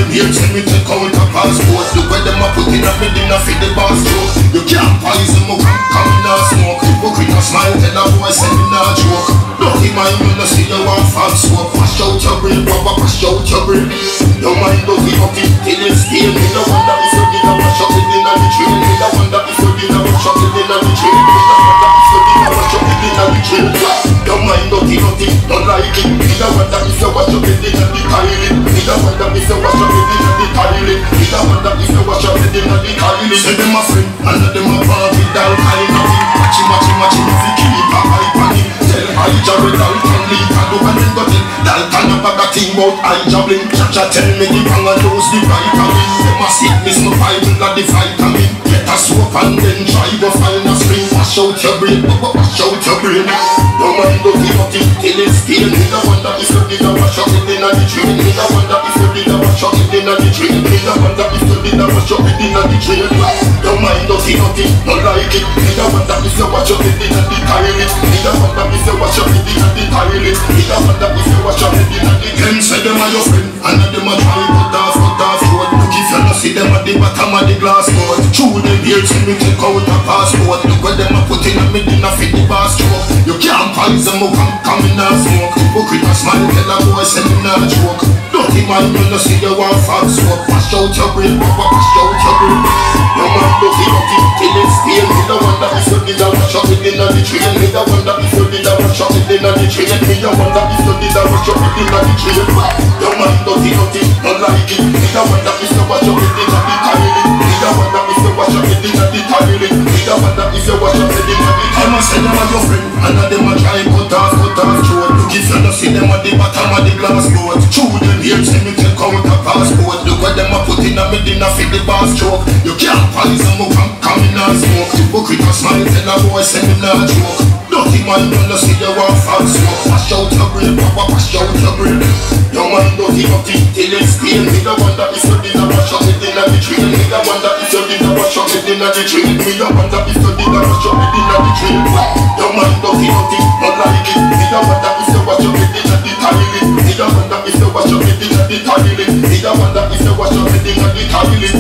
here till me take out a passport. The way them a put in a me dinner for the boss joke. You can't poison me, come in a smoke. Hypocrite a smile, tell a boy send me a joke. Dirty mind, you no see you want fat smoke. Wash out your brain, rubber, wash out your brain. Your mind dirty, till it's stain. Me no wonder if you did a wash up it in a the train. Me no wonder if you did a wash up it in a the train. Me no wonder if you did a wash up it in a the train. Your mind dirty, don't like it. Me no wonder if you wash up it in a the toilet. Me no wonder if you wash up it in a the toilet. Me no wonder if you wash up it in a the toilet. Say them a friend, and let them a party down kind of thing. Matchy, if you keep a hype on it. Tell I Jared Dalton leave and do and then go in. Dalton a bag a thing about eye jabbling. Cha tell me the wrong and lose the vitamin. Them a sickness no Bible not the vitamin. Get a soap and then try go find a spring. Wash out your brain, wash out your brain. Your mind dirty till it's stain. Me no wonder if you did a wash up it in a the train. Me no wonder if you did a wash up it in a the train. Me no wonder if you did a wash up it in a the train. Your mind dirty, don't like it. Me no wonder if you wash up it in a the toilet. Me no wonder if you wash up it in a the toilet. Me no wonder if you wash up it in a the. Them say them are your friend, and them a try cut off road. Look if you no see them at the bottom of the glass board. Through them here till me take out a passport. Look what them a put in a me dinner fit the bar stroke. You can't poison me, come in a smoke. Hypocrite a smile, tell a boy send me a joke. Dirty mind, you no see you want fat smoke. Wash out your brain, wash out your brain. Your mind dirty till it's stain. Me no wonder if you did a wash up it in a the train. Me no wonder if you did a wash up it in a the train. Me no wonder if you did a wash up it in a the train. Your mind dirty, don't like it. Me no wonder if you wash up it in a the toilet. Me no wonder if you wash up it in a the toilet. Me no wonder if you wash up it in a the toilet. Them a say them a your friend, and them a try cut off throat. Look if you no see them at the bottom of the glass board. Through them here till me take out a passport. Look what them a put in a me dinner fit the bar stroke. You can't poison me, come in a smoke. Hypocrite a smile, tell a boy send me a joke. Dirty mind, you no see you want fat smoke. Wash out your brain, wash out your brain. Your mind dirty till it's stain. Me no wonder if you did a wash up it in a the train. Me no wonder if you did a wash up it in a the train. Me no wonder if you did a wash up it in a the train. Your mind dirty, not like it. Me no wonder if you wash up it in a the toilet. Me no wonder if you wash up it in a the toilet. Me no wonder if you wash up it in a the toilet.